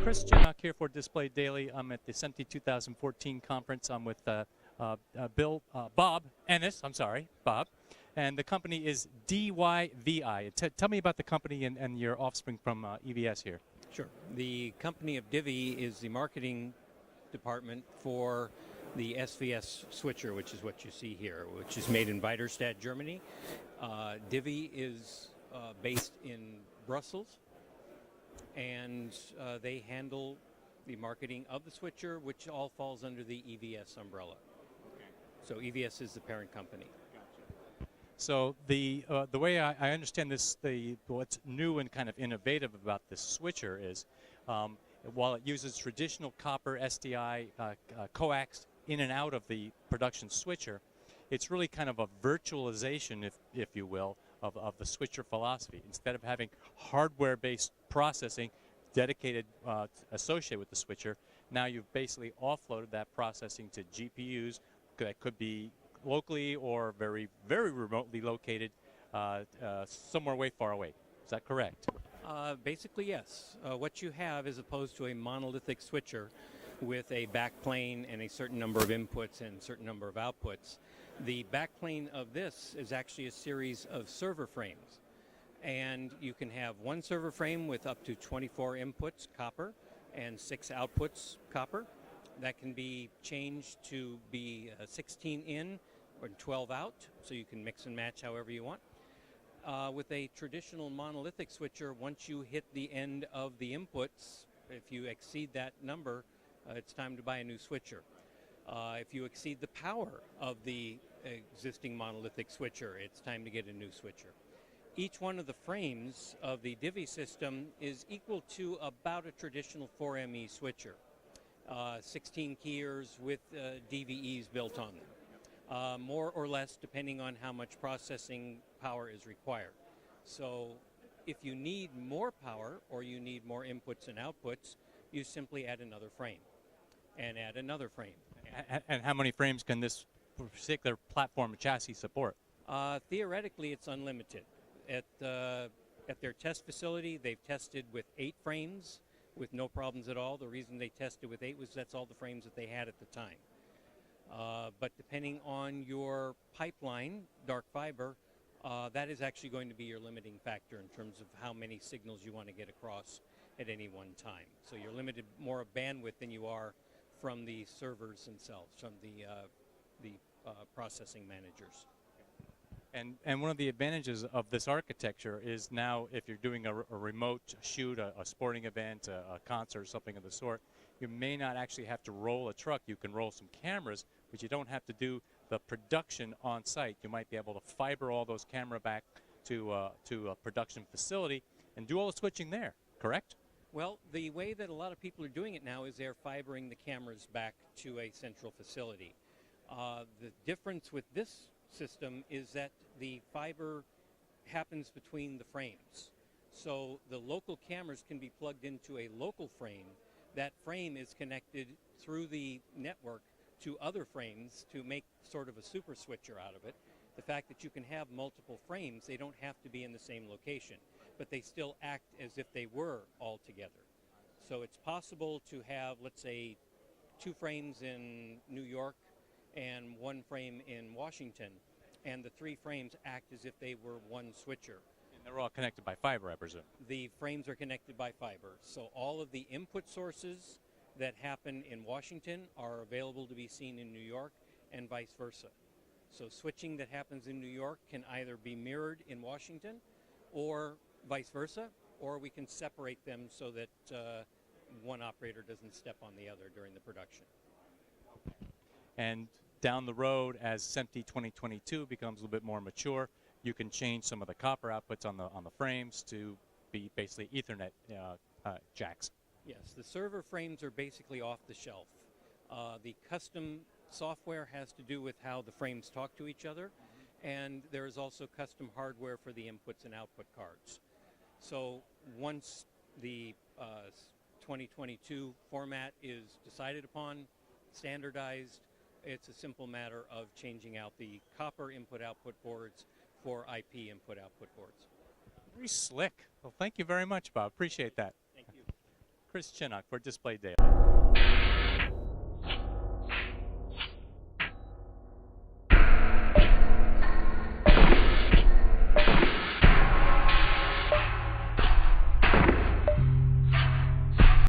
Chris Janock here for Display Daily. I'm at the SMPTE 2014 conference. I'm with Bob Ennis. I'm sorry, Bob. And the company is DYVI. Tell me about the company and your offspring from EVS here. Sure. The company of DYVI is the marketing department for the SVS switcher, which is what you see here, which is made in Weiterstadt, Germany. DYVI is based in Brussels, and they handle the marketing of the switcher, which all falls under the EVS umbrella. Okay. So EVS is the parent company. Gotcha. So the way I understand this, what's new and kind of innovative about this switcher is, while it uses traditional copper SDI coax in and out of the production switcher, it's really kind of a virtualization, if you will, of the switcher philosophy. Instead of having hardware-based processing dedicated, associated with the switcher, now you've basically offloaded that processing to GPUs that could be locally or very, very remotely located somewhere way far away. Is that correct? Basically, yes. What you have, as opposed to a monolithic switcher with a backplane and a certain number of inputs and a certain number of outputs, the backplane of this is actually a series of server frames. And you can have one server frame with up to 24 inputs copper and 6 outputs copper. That can be changed to be 16 in or 12 out, so you can mix and match however you want. With a traditional monolithic switcher, once you hit the end of the inputs, if you exceed that number, it's time to buy a new switcher. If you exceed the power of the existing monolithic switcher, it's time to get a new switcher. Each one of the frames of the DYVI system is equal to about a traditional 4ME switcher. 16 keyers with DVEs built on them. More or less depending on how much processing power is required. So if you need more power or you need more inputs and outputs, you simply add another frame and add another frame. And how many frames can this particular platform chassis support? Theoretically, it's unlimited. At their test facility, they've tested with 8 frames with no problems at all. The reason they tested with 8 was that's all the frames that they had at the time. But depending on your pipeline, dark fiber, that is actually going to be your limiting factor in terms of how many signals you want to get across at any one time. So you're limited more of bandwidth than you are from the servers themselves, from the processing managers. And one of the advantages of this architecture is now if you're doing a remote shoot, a sporting event, a concert, or something of the sort, you may not actually have to roll a truck. You can roll some cameras, but you don't have to do the production on site. You might be able to fiber all those camera back to a production facility and do all the switching there, correct? Well, the way that a lot of people are doing it now is they're fibering the cameras back to a central facility. The difference with this system is that the fiber happens between the frames. So the local cameras can be plugged into a local frame. That frame is connected through the network to other frames to make sort of a super switcher out of it. The fact that you can have multiple frames, they don't have to be in the same location, but they still act as if they were all together. So it's possible to have, let's say, 2 frames in New York and 1 frame in Washington, and the 3 frames act as if they were one switcher. And they're all connected by fiber, I presume. The frames are connected by fiber. So all of the input sources that happen in Washington are available to be seen in New York and vice versa. So switching that happens in New York can either be mirrored in Washington or vice versa, or we can separate them so that one operator doesn't step on the other during the production. And down the road, as SMPTE 2022 becomes a little bit more mature, you can change some of the copper outputs on the frames to be basically Ethernet jacks. Yes, the server frames are basically off the shelf. The custom software has to do with how the frames talk to each other, and there is also custom hardware for the inputs and output cards. So once the 2022 format is decided upon, standardized, it's a simple matter of changing out the copper input-output boards for IP input-output boards. Very slick. Well, thank you very much, Bob. Appreciate that. Thank you. Chris Chinnock for Display Daily.